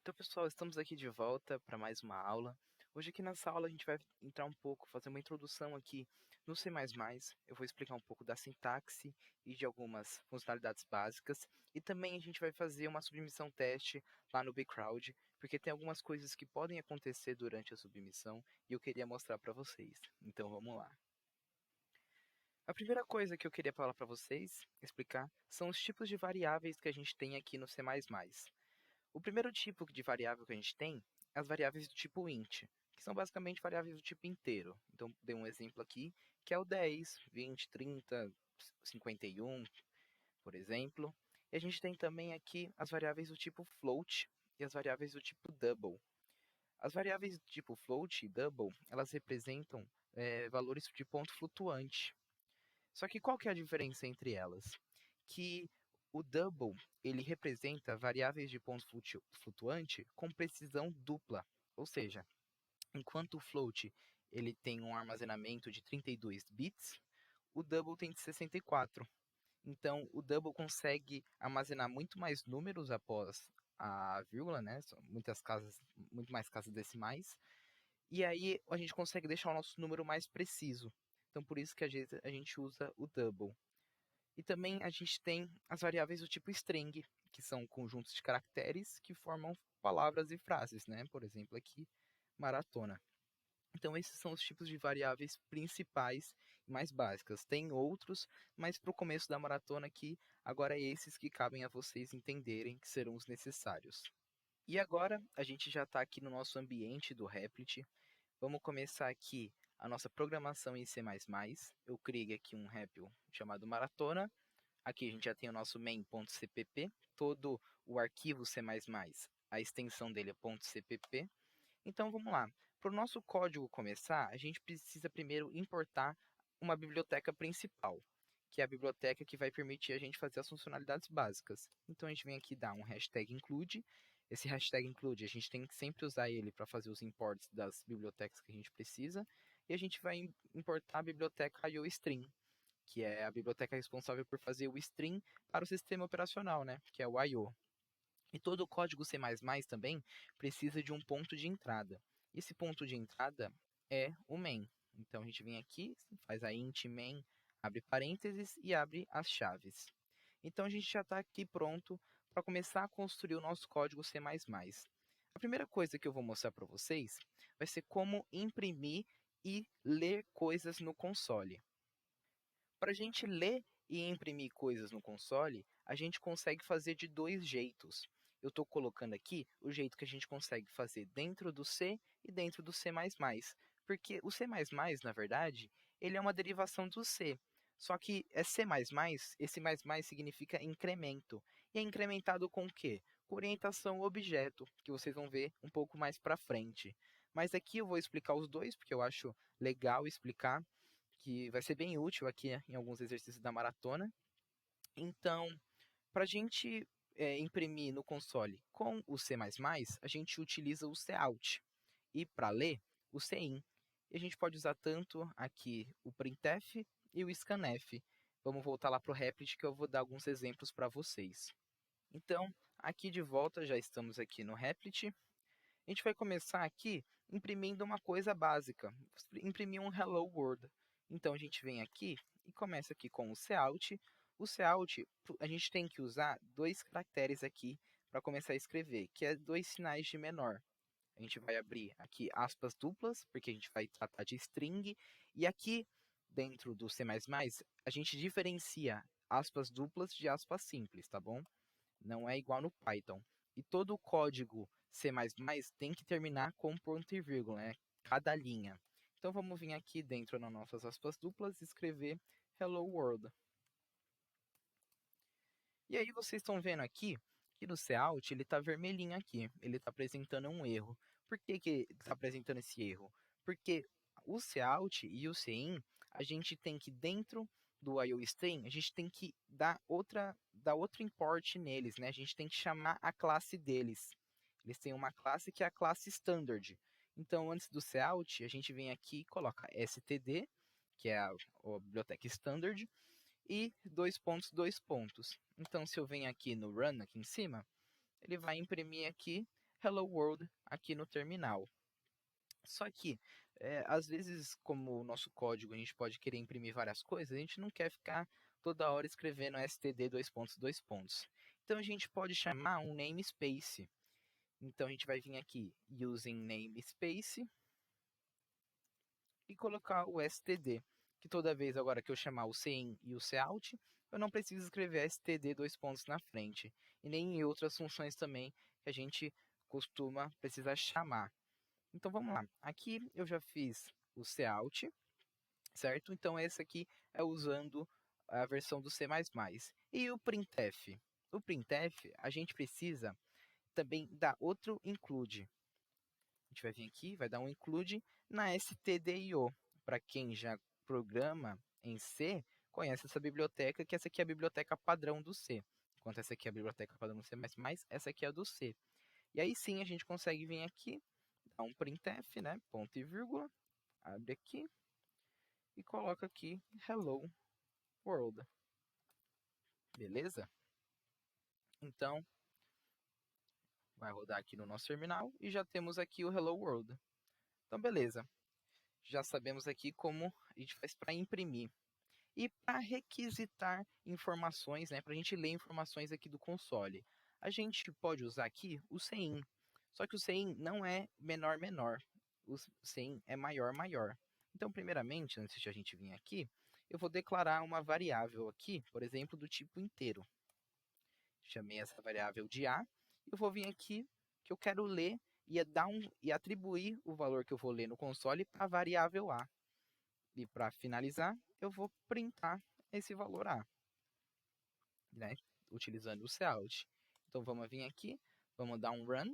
Então, pessoal, estamos aqui de volta para mais uma aula. Hoje aqui nessa aula a gente vai entrar um pouco, fazer uma introdução aqui no C++. Eu vou explicar um pouco da sintaxe e de algumas funcionalidades básicas. E também a gente vai fazer uma submissão teste lá no Bcrowd, porque tem algumas coisas que podem acontecer durante a submissão e eu queria mostrar para vocês. Então, vamos lá. A primeira coisa que eu queria falar para vocês, explicar, são os tipos de variáveis que a gente tem aqui no C++. O primeiro tipo de variável que a gente tem é as variáveis do tipo int, que são basicamente variáveis do tipo inteiro. Então, dei um exemplo aqui, que é o 10, 20, 30, 51, por exemplo. E a gente tem também aqui as variáveis do tipo float e as variáveis do tipo double. As variáveis do tipo float e double, elas representam valores de ponto flutuante. Só que qual que é a diferença entre elas? Que o double, ele representa variáveis de ponto flutuante com precisão dupla. Ou seja, enquanto o float ele tem um armazenamento de 32 bits, o double tem de 64. Então, o double consegue armazenar muito mais números após a vírgula, né? São muito mais casas decimais. E aí a gente consegue deixar o nosso número mais preciso. Então, por isso que às vezes a gente usa o double. E também a gente tem as variáveis do tipo string, que são conjuntos de caracteres que formam palavras e frases, né? Por exemplo, aqui, maratona. Então, esses são os tipos de variáveis principais e mais básicas. Tem outros, mas para o começo da maratona aqui, agora é esses que cabem a vocês entenderem que serão os necessários. E agora, a gente já está aqui no nosso ambiente do Replit. Vamos começar aqui a nossa programação em C++. Eu criei aqui um REPL chamado maratona. Aqui a gente já tem o nosso main.cpp, todo o arquivo C++, a extensão dele é .cpp. Então vamos lá. Para o nosso código começar, a gente precisa primeiro importar uma biblioteca principal, que é a biblioteca que vai permitir a gente fazer as funcionalidades básicas. Então a gente vem aqui dar um hashtag include. Esse hashtag include, a gente tem que sempre usar ele para fazer os imports das bibliotecas que a gente precisa. E a gente vai importar a biblioteca IOStream, que é a biblioteca responsável por fazer o string para o sistema operacional, né? Que é o I/O. E todo o código C++ também precisa de um ponto de entrada. Esse ponto de entrada é o main. Então a gente vem aqui, faz a int main, abre parênteses e abre as chaves. Então a gente já está aqui pronto para começar a construir o nosso código C++. A primeira coisa que eu vou mostrar para vocês vai ser como imprimir e ler coisas no console. Para a gente ler e imprimir coisas no console, a gente consegue fazer de dois jeitos. Eu estou colocando aqui o jeito que a gente consegue fazer dentro do C e dentro do C++. Porque o C++, na verdade, ele é uma derivação do C. Só que é C++, esse mais significa incremento. E é incrementado com o quê? Com orientação objeto, que vocês vão ver um pouco mais para frente. Mas aqui eu vou explicar os dois, porque eu acho legal explicar, que vai ser bem útil aqui em alguns exercícios da maratona. Então, para a gente imprimir no console com o C++, a gente utiliza o Cout. E para ler, o Cin. E a gente pode usar tanto aqui o printf e o scanf. Vamos voltar lá para o Replit que eu vou dar alguns exemplos para vocês. Então, aqui de volta, já estamos aqui no Replit. A gente vai começar aqui imprimindo uma coisa básica, imprimir um Hello World. Então, a gente vem aqui e começa aqui com o Cout. O Cout, a gente tem que usar dois caracteres aqui para começar a escrever, que é dois sinais de menor. A gente vai abrir aqui aspas duplas, porque a gente vai tratar de string, e aqui dentro do C++, a gente diferencia aspas duplas de aspas simples, tá bom? Não é igual no Python. E todo o código C++ tem que terminar com ponto e vírgula, né? Cada linha. Então vamos vir aqui dentro das nossas aspas duplas e escrever Hello World. E aí vocês estão vendo aqui que no Cout ele está vermelhinho aqui, ele está apresentando um erro. Por que que está apresentando esse erro? Porque o Cout e o Cin, a gente tem que dentro do IOStream, a gente tem que dar outro import neles, né? A gente tem que chamar a classe deles. Eles têm uma classe que é a classe standard. Então, antes do Cout, a gente vem aqui e coloca std, que é a biblioteca standard, e dois pontos, dois pontos. Então, se eu venho aqui no run, aqui em cima, ele vai imprimir aqui hello world aqui no terminal. Só que, às vezes, como o nosso código, a gente pode querer imprimir várias coisas, a gente não quer ficar toda hora escrevendo std dois pontos, dois pontos. Então, a gente pode chamar um namespace. Então, a gente vai vir aqui, using namespace, e colocar o std, que toda vez agora que eu chamar o cin e o cout, eu não preciso escrever std dois pontos na frente. E nem em outras funções também que a gente costuma precisar chamar. Então vamos lá. Aqui eu já fiz o cout, certo? Então esse aqui é usando a versão do C++. E o printf? O printf, a gente precisa também dar outro include. A gente vai vir aqui, vai dar um include na stdio. Para quem já programa em C, conhece essa biblioteca, que essa aqui é a biblioteca padrão do C. Enquanto essa aqui é a biblioteca padrão do C++, essa aqui é a do C. E aí sim a gente consegue vir aqui, dar um printf, né, ponto e vírgula, abre aqui e coloca aqui hello world. Beleza? Então, vai rodar aqui no nosso terminal e já temos aqui o hello world. Então, beleza. Já sabemos aqui como a gente faz para imprimir. E para requisitar informações, né, para a gente ler informações aqui do console, a gente pode usar aqui o cin. Só que o cin não é menor menor, o cin é maior maior. Então, primeiramente, antes de a gente vir aqui, eu vou declarar uma variável aqui, por exemplo, do tipo inteiro. Chamei essa variável de a, e eu vou vir aqui que eu quero ler e atribuir o valor que eu vou ler no console para a variável a. E para finalizar, eu vou printar esse valor A, né, utilizando o cout. Então vamos vir aqui, vamos dar um run.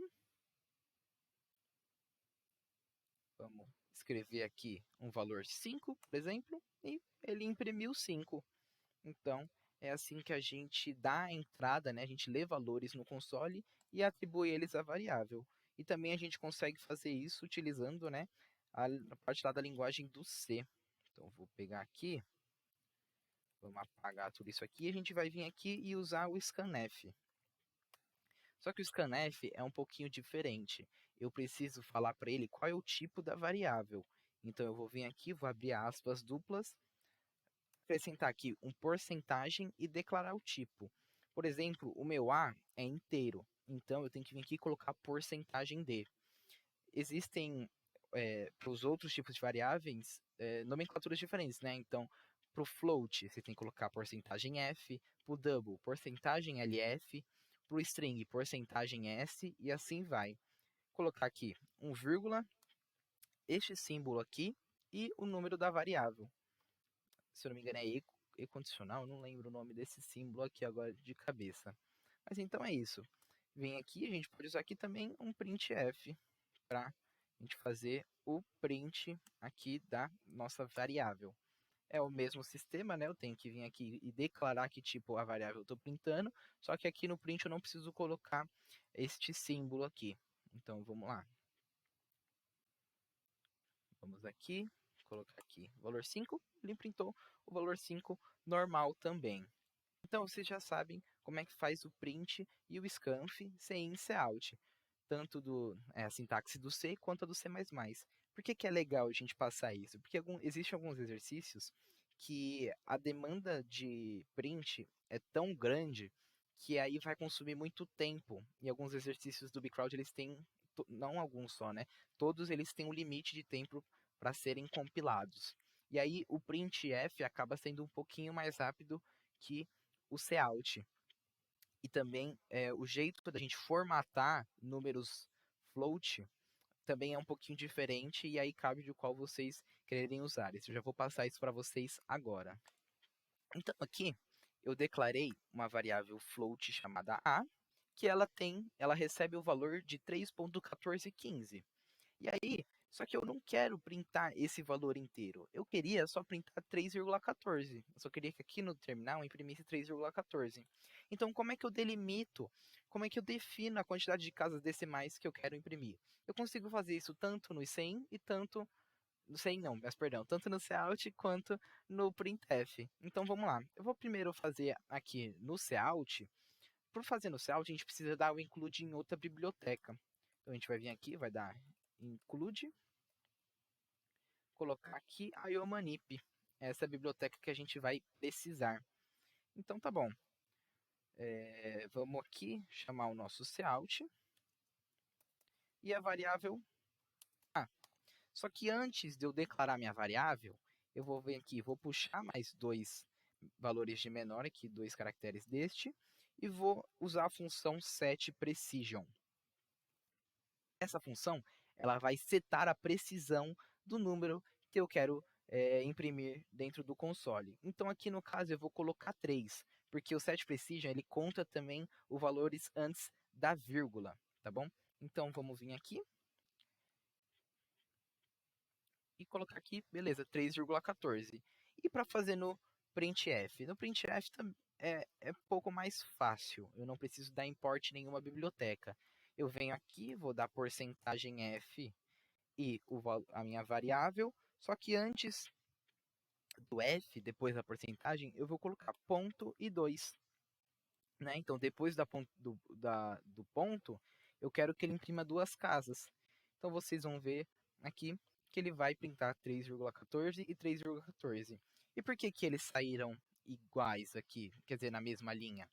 Vamos escrever aqui um valor 5, por exemplo, e ele imprimiu 5. Então, é assim que a gente dá a entrada, né, a gente lê valores no console e atribui eles à variável. E também a gente consegue fazer isso utilizando, né, a parte lá da linguagem do C. Então, vou pegar aqui. Vamos apagar tudo isso aqui e a gente vai vir aqui e usar o scanf. Só que o scanf é um pouquinho diferente. Eu preciso falar para ele qual é o tipo da variável. Então eu vou vir aqui, vou abrir aspas duplas, acrescentar aqui um porcentagem e declarar o tipo. Por exemplo, o meu A é inteiro. Então eu tenho que vir aqui e colocar porcentagem de. Existem, para os outros tipos de variáveis, nomenclaturas diferentes, né? Então, para o float, você tem que colocar porcentagem F, para o double, porcentagem LF, para o string, porcentagem S, e assim vai. Colocar aqui um vírgula, este símbolo aqui, e o número da variável. Se eu não me engano é econdicional, não lembro o nome desse símbolo aqui agora de cabeça. Mas então é isso. Vem aqui, a gente pode usar aqui também um printf, para a gente fazer o print aqui da nossa variável. É o mesmo sistema, né? Eu tenho que vir aqui e declarar que tipo a variável eu estou printando, só que aqui no print eu não preciso colocar este símbolo aqui. Então, vamos lá. Vamos aqui, colocar aqui valor 5, ele printou o valor 5 normal também. Então, vocês já sabem como é que faz o print e o scanf sem in, cout, tanto a sintaxe do C quanto a do C++. Por que é legal a gente passar isso? Porque existem alguns exercícios que a demanda de print é tão grande que aí vai consumir muito tempo. E alguns exercícios do Bcrowd, eles têm, não alguns só, né? Todos eles têm um limite de tempo para serem compilados. E aí o printf acaba sendo um pouquinho mais rápido que o cout. E também o jeito da gente formatar números float também é um pouquinho diferente e aí cabe de qual vocês quererem usar. Isso eu já vou passar isso para vocês agora. Então aqui eu declarei uma variável float chamada a, que ela recebe o valor de 3.1415. E aí, só que eu não quero printar esse valor inteiro. Eu queria só printar 3,14. Eu só queria que aqui no terminal imprimisse 3,14. Então, como é que eu delimito, como é que eu defino a quantidade de casas decimais que eu quero imprimir? Eu consigo fazer isso tanto no 100 e tanto no 100 não, mas perdão, tanto no cout quanto no printf. Então, vamos lá. Eu vou primeiro fazer aqui no cout. Para fazer no cout, a gente precisa dar o include em outra biblioteca. Então, a gente vai vir aqui, vai dar include, colocar aqui a iomanip. Essa é a biblioteca que a gente vai precisar. Então, tá bom. Vamos aqui chamar o nosso cout e a variável A. Só que antes de eu declarar minha variável, eu vou vir aqui, vou puxar mais dois valores de menor aqui, dois caracteres deste, e vou usar a função setPrecision. Essa função ela vai setar a precisão do número que eu quero imprimir dentro do console. Então, aqui no caso, eu vou colocar 3, porque o setPrecision ele conta também os valores antes da vírgula, tá bom? Então, vamos vir aqui e colocar aqui, beleza, 3,14. E para fazer no printf? No printf é um pouco mais fácil, eu não preciso dar import nenhuma biblioteca. Eu venho aqui, vou dar porcentagem %f e a minha variável, só que antes do f, depois da porcentagem, eu vou colocar ponto e 2. Né? Então, depois do ponto, eu quero que ele imprima duas casas. Então, vocês vão ver aqui que ele vai printar 3,14 e 3,14. E por que eles saíram iguais aqui, quer dizer, na mesma linha?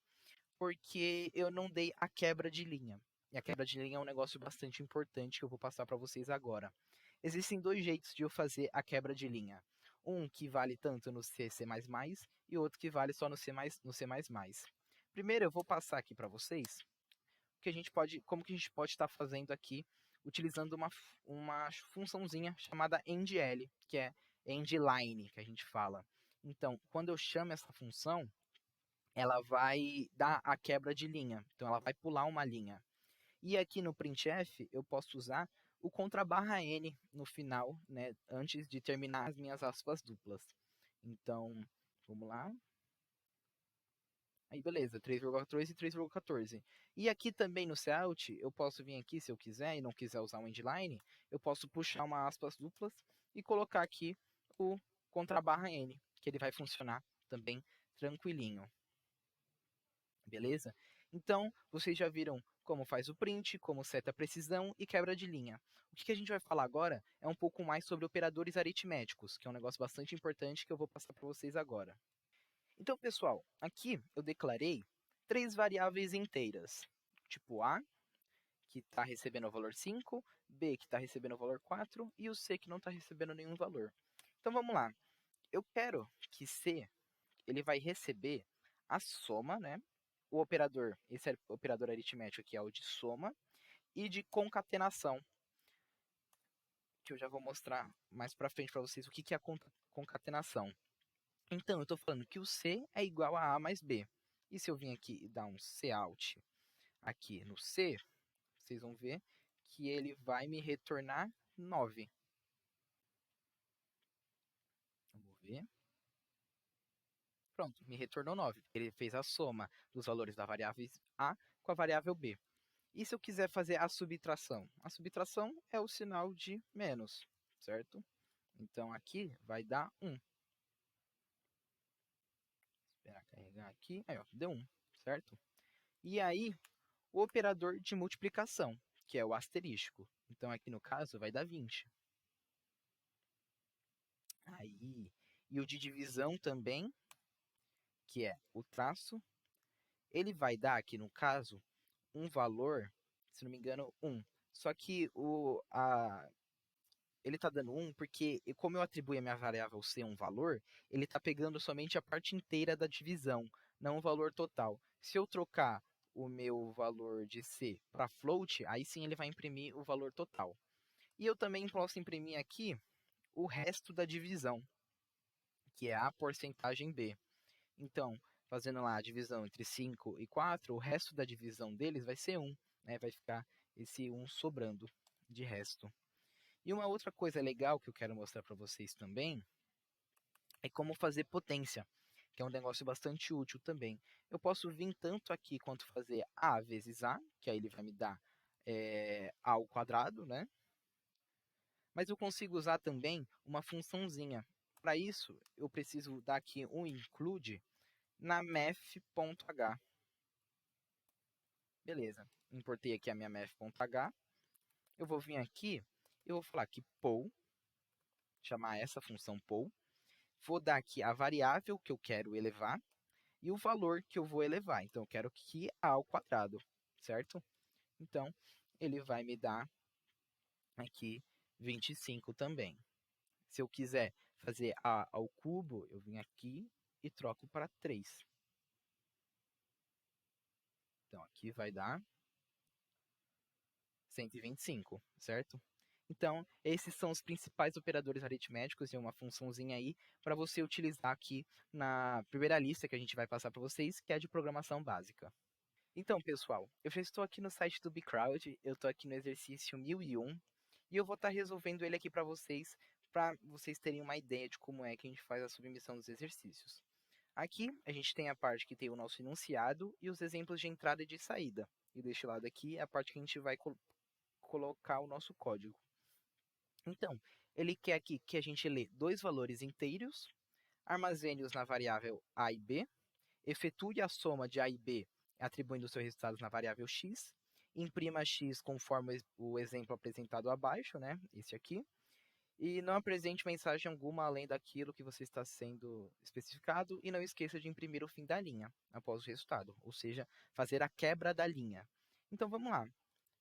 Porque eu não dei a quebra de linha. E a quebra de linha é um negócio bastante importante que eu vou passar para vocês agora. Existem dois jeitos de eu fazer a quebra de linha. Um que vale tanto no C, C++ e outro que vale só no C++. Primeiro eu vou passar aqui para vocês como que a gente pode estar fazendo aqui utilizando uma funçãozinha chamada endl, que é endline, que a gente fala. Então, quando eu chamo essa função, ela vai dar a quebra de linha. Então, ela vai pular uma linha. E aqui no printf, eu posso usar o _n no final, né, antes de terminar as minhas aspas duplas. Então, vamos lá. Aí, beleza, 3,14 e 3,14. E aqui também no cout, eu posso vir aqui, se eu quiser, e não quiser usar o endline, eu posso puxar uma aspas duplas e colocar aqui o _n, que ele vai funcionar também tranquilinho. Beleza? Então, vocês já viram como faz o print, como seta a precisão e quebra de linha. O que a gente vai falar agora é um pouco mais sobre operadores aritméticos, que é um negócio bastante importante que eu vou passar para vocês agora. Então, pessoal, aqui eu declarei 3 variáveis inteiras. Tipo A, que está recebendo o valor 5, B, que está recebendo o valor 4, e o C, que não está recebendo nenhum valor. Então, vamos lá. Eu quero que C ele vai receber a soma, né? O operador, esse operador aritmético aqui é o de soma, e de concatenação, que eu já vou mostrar mais para frente para vocês o que é a concatenação. Então, eu estou falando que o C é igual a A mais B. E se eu vim aqui e dar um cout aqui no C, vocês vão ver que ele vai me retornar 9. Vamos ver. Pronto, me retornou 9. Ele fez a soma dos valores da variável A com a variável B. E se eu quiser fazer a subtração? A subtração é o sinal de menos, certo? Então, aqui vai dar 1. Esperar carregar aqui. Aí, ó, deu 1, certo? E aí, o operador de multiplicação, que é o asterístico. Então, aqui no caso, vai dar 20. Aí, e o de divisão também, que é o traço, ele vai dar aqui no caso um valor, se não me engano, 1. Só que ele está dando 1 porque, como eu atribuí a minha variável C um valor, ele está pegando somente a parte inteira da divisão, não o valor total. Se eu trocar o meu valor de C para float, aí sim ele vai imprimir o valor total. E eu também posso imprimir aqui o resto da divisão, que é a porcentagem B. Então, fazendo lá a divisão entre 5 e 4, o resto da divisão deles vai ser 1, né? Vai ficar esse 1 sobrando de resto. E uma outra coisa legal que eu quero mostrar para vocês também é como fazer potência, que é um negócio bastante útil também. Eu posso vir tanto aqui quanto fazer A vezes A, que aí ele vai me dar A ao quadrado, né? Mas eu consigo usar também uma funçãozinha. Para isso, eu preciso dar aqui um include na math.h. Beleza, importei aqui a minha math.h. eu vou vir aqui, eu vou falar que poll, chamar essa função poll, vou dar aqui a variável que eu quero elevar e o valor que eu vou elevar. Então, eu quero que a ao quadrado, certo? Então, ele vai me dar aqui 25 também. Se eu quiser fazer a ao cubo, eu venho aqui e troco para 3. Então, aqui vai dar 125, certo? Então, esses são os principais operadores aritméticos e uma funçãozinha aí para você utilizar aqui na primeira lista que a gente vai passar para vocês, que é a de programação básica. Então, pessoal, eu já estou aqui no site do Bcrowd, eu estou aqui no exercício 1001 e eu vou estar resolvendo ele aqui para vocês terem uma ideia de como é que a gente faz a submissão dos exercícios. Aqui a gente tem a parte que tem o nosso enunciado e os exemplos de entrada e de saída. E deste lado aqui é a parte que a gente vai colocar o nosso código. Então, ele quer aqui que a gente lê dois valores inteiros, armazene-os na variável a e b, efetue a soma de a e b atribuindo os seus resultados na variável x, imprima x conforme o exemplo apresentado abaixo, né, esse aqui, e não apresente mensagem alguma além daquilo que você está sendo especificado e não esqueça de imprimir o fim da linha após o resultado, ou seja, fazer a quebra da linha. Então vamos lá.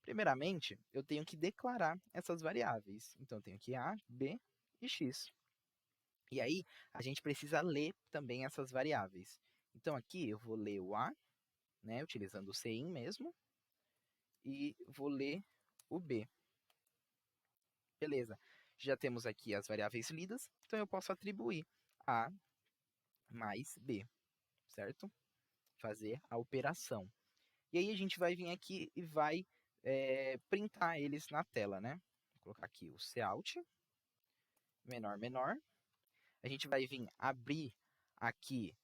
Primeiramente, eu tenho que declarar essas variáveis. Então eu tenho aqui a, b e x. E aí a gente precisa ler também essas variáveis. Então aqui eu vou ler o a, né, utilizando o cin mesmo, e vou ler o b. Beleza. Já temos aqui as variáveis lidas, então eu posso atribuir a mais b, certo? Fazer a operação. E aí a gente vai vir aqui e vai printar eles na tela, né? Vou colocar aqui o cout, menor, menor. A gente vai vir abrir aqui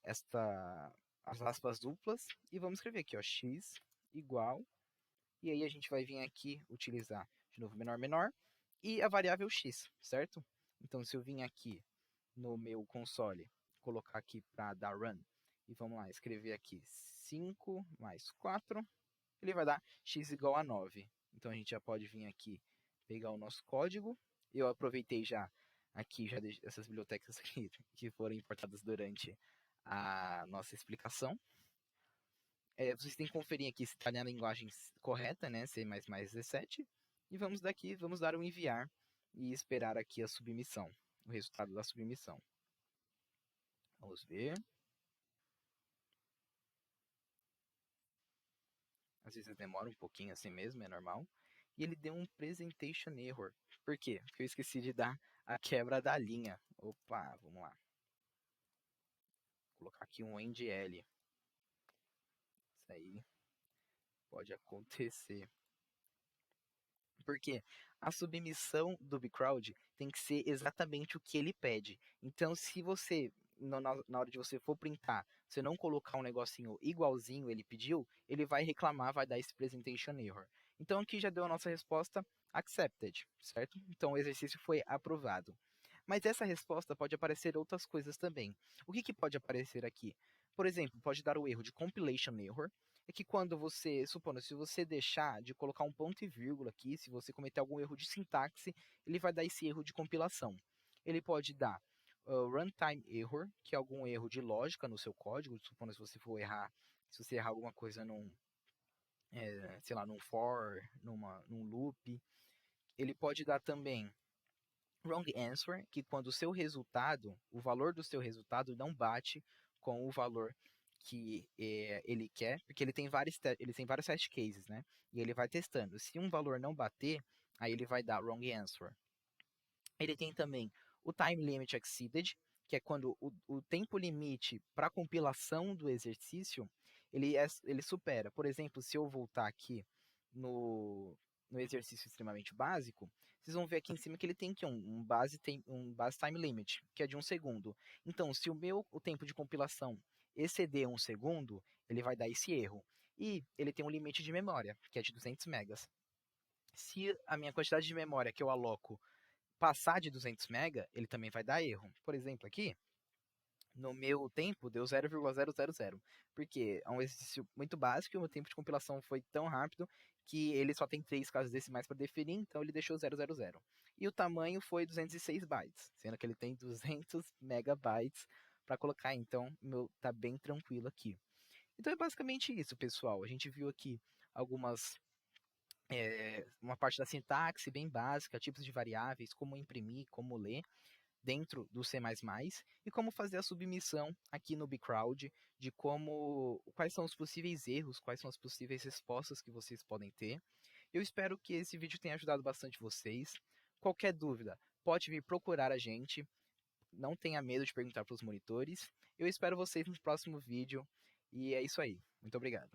as aspas duplas e vamos escrever aqui, ó, x igual. E aí a gente vai vir aqui utilizar, de novo, menor, menor. E a variável x, certo? Então, se eu vim aqui no meu console, colocar aqui para dar run, e vamos lá, escrever aqui 5 mais 4, ele vai dar x igual a 9. Então, a gente já pode vir aqui pegar o nosso código. Eu aproveitei já aqui já essas bibliotecas aqui, que foram importadas durante a nossa explicação. Vocês têm que conferir aqui se está na linguagem correta, né, C++ 17. E vamos daqui, vamos dar um enviar e esperar aqui a submissão, o resultado da submissão. Vamos ver. Às vezes demora um pouquinho assim mesmo, é normal. E ele deu um presentation error. Por quê? Porque eu esqueci de dar a quebra da linha. Opa, vamos lá. Vou colocar aqui um endl. Isso aí pode acontecer. Porque a submissão do Bcrowd tem que ser exatamente o que ele pede. Então, se você, na hora de você for printar, você não colocar um negocinho igualzinho ele pediu, ele vai reclamar, vai dar esse presentation error. Então, aqui já deu a nossa resposta accepted, certo? Então, o exercício foi aprovado. Mas essa resposta pode aparecer outras coisas também. O que pode aparecer aqui? Por exemplo, pode dar o erro de compilation error, é que quando você, supondo, se você deixar de colocar um ponto e vírgula aqui, se você cometer algum erro de sintaxe, ele vai dar esse erro de compilação. Ele pode dar runtime error, que é algum erro de lógica no seu código, supondo se você for errar, se você errar alguma coisa sei lá, num for, num loop. Ele pode dar também wrong answer, que quando o seu resultado, o valor do seu resultado não bate com o valor que ele quer, porque ele tem vários test cases, né? E ele vai testando. Se um valor não bater, aí ele vai dar wrong answer. Ele tem também o time limit exceeded, que é quando o tempo limite para compilação do exercício ele supera. Por exemplo, se eu voltar aqui no exercício extremamente básico, vocês vão ver aqui em cima que ele tem aqui um base time limit, que é de 1 segundo. Então, se o tempo de compilação exceder 1 segundo, ele vai dar esse erro. E ele tem um limite de memória, que é de 200 megas. Se a minha quantidade de memória que eu aloco passar de 200 mega, ele também vai dar erro. Por exemplo, aqui, No meu tempo, deu 0,000, porque é um exercício muito básico e o meu tempo de compilação foi tão rápido que ele só tem 3 casas decimais para definir, então ele deixou 000. E o tamanho foi 206 bytes, sendo que ele tem 200 megabytes para colocar, então meu tá bem tranquilo aqui. Então é basicamente isso, pessoal. A gente viu aqui algumas uma parte da sintaxe bem básica, tipos de variáveis, como imprimir, como ler dentro do C++ e como fazer a submissão aqui no Bcrowd de quais são os possíveis erros, quais são as possíveis respostas que vocês podem ter. Eu espero que esse vídeo tenha ajudado bastante vocês. Qualquer dúvida, pode vir procurar a gente. Não tenha medo de perguntar para os monitores. Eu espero vocês no próximo vídeo. E é isso aí. Muito obrigado.